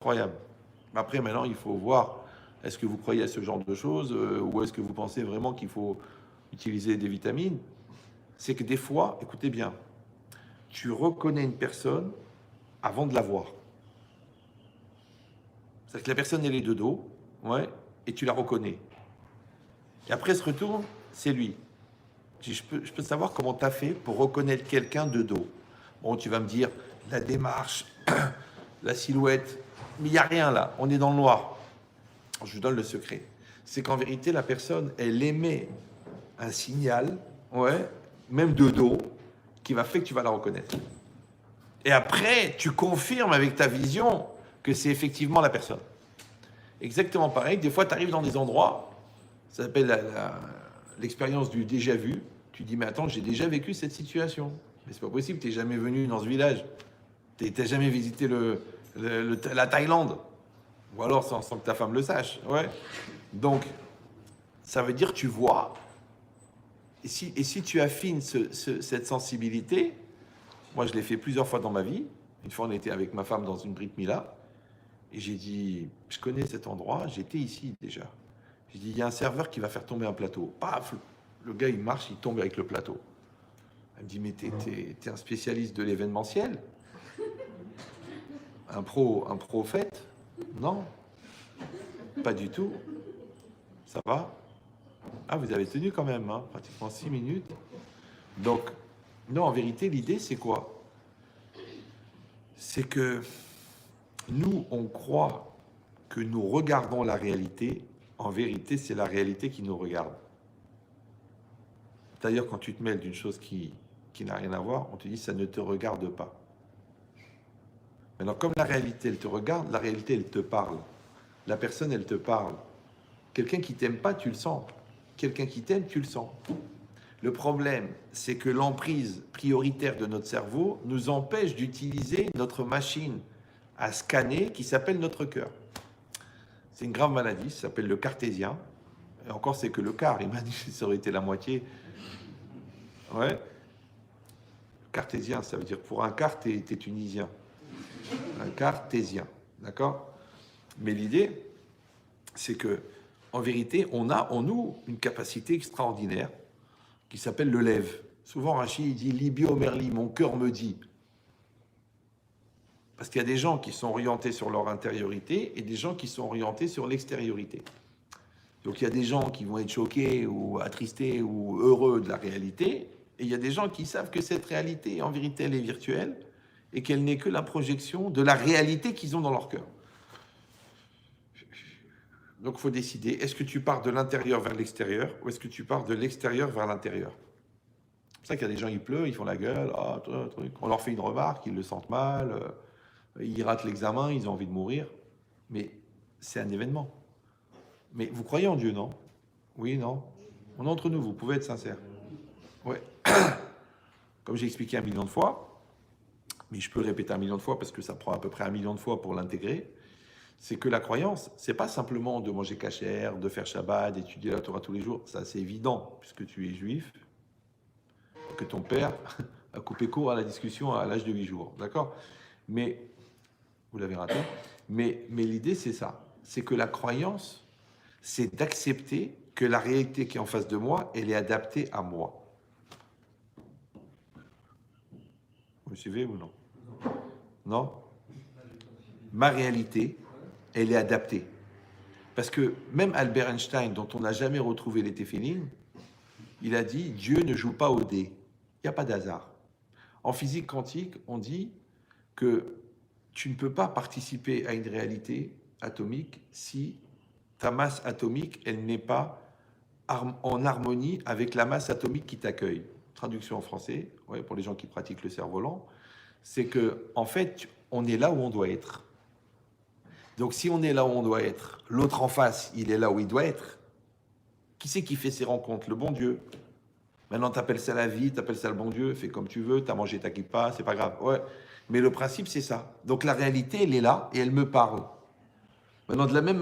incroyable. Après, maintenant, il faut voir, est-ce que vous croyez à ce genre de choses ou est-ce que vous pensez vraiment qu'il faut utiliser des vitamines? C'est que des fois, écoutez bien, tu reconnais une personne avant de la voir. C'est-à-dire que la personne, elle est de dos, ouais, et tu la reconnais. Et après, elle se retourne, c'est lui. Je peux savoir comment tu as fait pour reconnaître quelqu'un de dos. Bon, tu vas me dire, la démarche, la silhouette, mais il n'y a rien là, on est dans le noir. Je vous donne le secret. C'est qu'en vérité, la personne, elle émet un signal, ouais, même de dos, qui va faire que tu vas la reconnaître. Et après, tu confirmes avec ta vision que c'est effectivement la personne. Exactement pareil, des fois, tu arrives dans des endroits, ça s'appelle l'expérience du déjà vu. Tu dis, mais attends, j'ai déjà vécu cette situation. Mais c'est pas possible, tu n'es jamais venu dans ce village. Tu n'as jamais visité la Thaïlande. Ou alors sans que ta femme le sache. Ouais. Donc, ça veut dire que tu vois. Et si tu affines cette sensibilité, moi je l'ai fait plusieurs fois dans ma vie. Une fois, on était avec ma femme dans une Brit Mila. Et j'ai dit, je connais cet endroit, j'étais ici déjà. J'ai dit, il y a un serveur qui va faire tomber un plateau. Paf, le gars, il marche, il tombe avec le plateau. Elle me dit, mais t'es un spécialiste de l'événementiel? Un prophète? Non, pas du tout. Ça va? Ah, vous avez tenu quand même, hein, pratiquement 6 minutes. Donc, non, en vérité, l'idée, c'est quoi? C'est que nous, on croit que nous regardons la réalité. En vérité, c'est la réalité qui nous regarde. D'ailleurs, quand tu te mêles d'une chose qui n'a rien à voir, on te dit ça ne te regarde pas. Maintenant, comme la réalité, elle te regarde, la réalité, elle te parle. La personne, elle te parle. Quelqu'un qui t'aime pas, tu le sens. Quelqu'un qui t'aime, tu le sens. Le problème, c'est que l'emprise prioritaire de notre cerveau nous empêche d'utiliser notre machine à scanner qui s'appelle notre cœur. C'est une grave maladie, ça s'appelle le cartésien. Et encore, c'est que le quart, il m'a dit que ça aurait été la moitié. Ouais. Cartésien, ça veut dire pour un quart, t'es tunisien. Un cartésien, d'accord? Mais l'idée, c'est que, en vérité, on a en nous une capacité extraordinaire qui s'appelle le lève. Souvent, Rachid il dit Libio Merli, mon cœur me dit. Parce qu'il y a des gens qui sont orientés sur leur intériorité et des gens qui sont orientés sur l'extériorité. Donc il y a des gens qui vont être choqués ou attristés ou heureux de la réalité, et il y a des gens qui savent que cette réalité, en vérité, elle est virtuelle et qu'elle n'est que la projection de la réalité qu'ils ont dans leur cœur. Donc il faut décider, est-ce que tu pars de l'intérieur vers l'extérieur ou est-ce que tu pars de l'extérieur vers l'intérieur? C'est pour ça qu'il y a des gens, ils pleurent, ils font la gueule, ah, truc. On leur fait une remarque, ils le sentent mal, ils ratent l'examen, ils ont envie de mourir. Mais c'est un événement. Mais vous croyez en Dieu, non? Oui, non? On est entre nous, vous pouvez être sincère. Ouais. Comme j'ai expliqué 1 million de fois, mais je peux le répéter 1 million de fois parce que ça prend à peu près 1 million de fois pour l'intégrer, c'est que la croyance, c'est pas simplement de manger cachère, de faire Shabbat, d'étudier la Torah tous les jours. Ça, c'est évident, puisque tu es juif, que ton père a coupé court à la discussion à l'âge de 8 jours. D'accord? Mais, vous l'avez raté, mais l'idée, c'est ça. C'est que la croyance, c'est d'accepter que la réalité qui est en face de moi, elle est adaptée à moi. Vous me suivez ou non? Non? Ma réalité, elle est adaptée. Parce que même Albert Einstein, dont on n'a jamais retrouvé les téphilines, il a dit « Dieu ne joue pas au dé ». Il n'y a pas d'hasard. En physique quantique, on dit que tu ne peux pas participer à une réalité atomique si ta masse atomique, elle n'est pas en harmonie avec la masse atomique qui t'accueille. Traduction en français, ouais, pour les gens qui pratiquent le cerf-volant, c'est que en fait, on est là où on doit être. Donc si on est là où on doit être, l'autre en face, il est là où il doit être. Qui c'est qui fait ces rencontres? Le bon Dieu. Maintenant, t'appelles ça la vie, t'appelles ça le bon Dieu, fais comme tu veux, t'as mangé ta kippa, c'est pas grave. Ouais. Mais le principe, c'est ça. Donc la réalité, elle est là et elle me parle. Maintenant, de la même